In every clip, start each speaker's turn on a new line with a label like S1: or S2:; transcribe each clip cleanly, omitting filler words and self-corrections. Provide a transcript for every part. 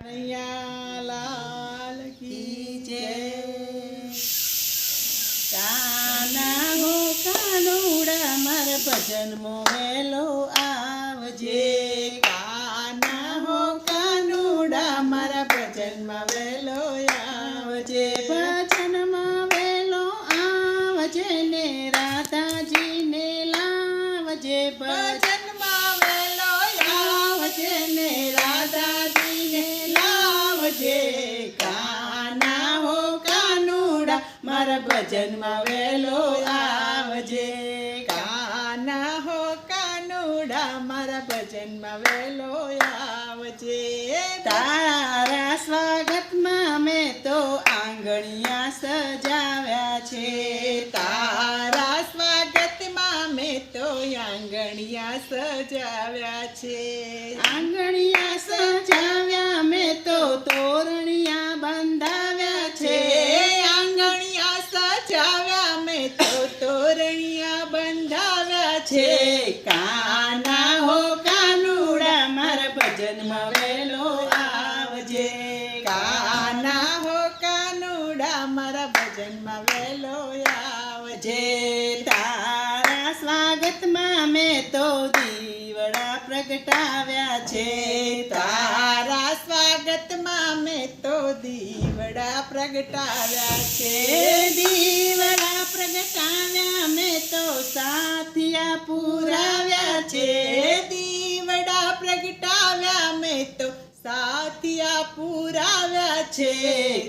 S1: કનૈયા લાલ કી જય। કાના હો કાનુડા માર ભજનમાં વેલો આવજે। કાના હો કાનુડા મારા ભજનમાં વેલો આવજે। ભજનમાં વેલો આવજે ને રાધાજીને લાવજે। ભજનમાં વેલો આવજે ને રાધાજીને લાવજે। કાના હો કાનુડા મારા ભજનમાં વેલો આવજે। કાના હો કાનુડા મારા ભજનમાં વેલો આવજે। તારા સ્વાગતમાં મેં તો આંગણિયા સજાવ્યા છે। તારા સ્વાગતમાં મેં તો આંગણિયા સજાવ્યા છે। આંગણિયા સજાવ્યા મેં તો તોરણિયા બંધાવ્યા છે। આંગણિયા સજાવ્યા મેં તો તોરણિયા બંધાવ્યા છે। કાના હો કાનુડા મારા ભજનમાં વેલો આવજે। કાના હો કાનુડા મારા ભજનમાં વેલો આવજે। તારા સ્વાગતમાં મેં તો દીવડા પ્રગટાવ્યા છે। તારા સ્વાગતમાં મેં તો દીવડા પ્રગટાવ્યા છે। દીવડા પ્રગટાવ્યા મેં તો સાથિયા પુરાવ્યા છે। દીવડા પ્રગટાવ્યા મેં તો સાથિયા પુરાવ્યા છે।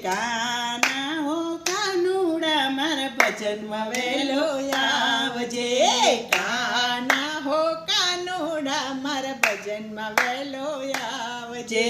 S1: કાના હો કાનુડા મારા ભજનમાં વેલો આવજે। કાના હો કાનુડા મારા ભજનમાં વેલો આવજે।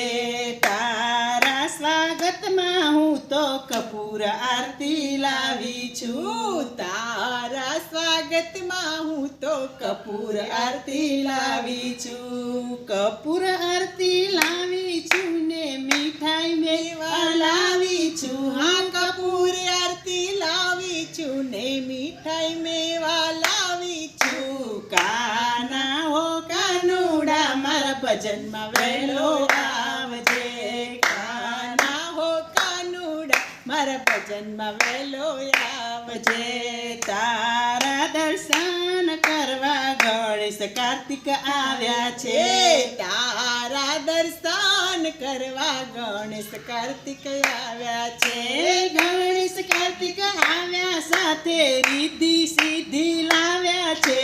S1: તારા સ્વાગતમાં હું તો કપૂર આરતી લાવી છું। તારા સ્વાગતમાં હું તો કપૂર આરતી લાવી છું। કપૂર આરતી લાવી છું ને મીઠાઈ મેવા લાવી છું। હા કપૂર આરતી લાવી છું ને મીઠાઈ મેવા લાવી છું। કાના હો કાનુડા મારા ભજનમાં વેલો આવજે। કાના હો કાનુડા મારા ભજનમાં વેલો આવજે। તારા દર્શન કરવા ગણેશ કાર્તિક આવ્યા છે। તારા દર્શન કરવા ગણેશ કાર્તિક આવ્યા છે। ગણેશ કાર્તિક આવ્યા સાથે રિદ્ધિ સિદ્ધિ લાવ્યા છે।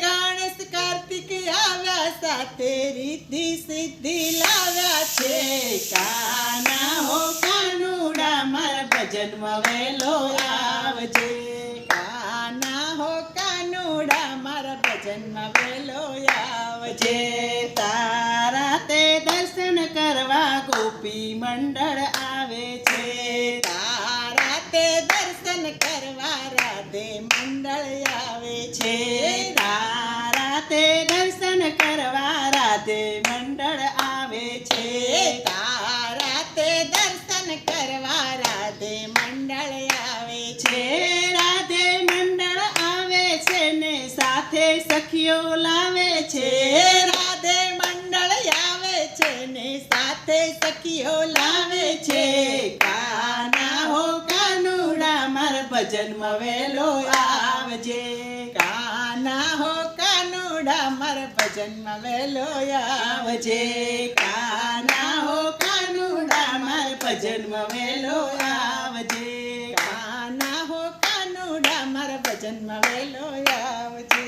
S1: ગણેશ કાર્તિક આવ્યા સાથે રિદ્ધિ સિદ્ધિ લાવ્યા છે। કાના હો કાનુડા મારા ભજનમાં વેલો આવજે। કાના હો કાનુડા મારા ભજનમાં વેલો આવજે। તારા તે દર્શન કરવા ગોપી મંડળ આવે છે। તારા તે દર્શન કરવા રાધે મંડળ આવે છે। તારા તે દર્શન કરવા રાધે મંડળ આવે છે। તારા તે દર્શન કરવા રાધે મંડળ આવે છે। રાધે મંડળ આવે છે ને સાથે સખીઓ લાવે છે। રાધે મંડળ આવે છે ને સાથે સખીઓ લાવે છે। કાના હો કાનુડા મારા ભજનમાં વેલો આવજે। કાના હો કાનુડા મારા ભજનમાં વેલો આવજે। કાના હો કાનુડા મારા ભજનમાં વેલો આવજે। કાના હો કાનુડા મારા ભજનમાં વેલો આવજે।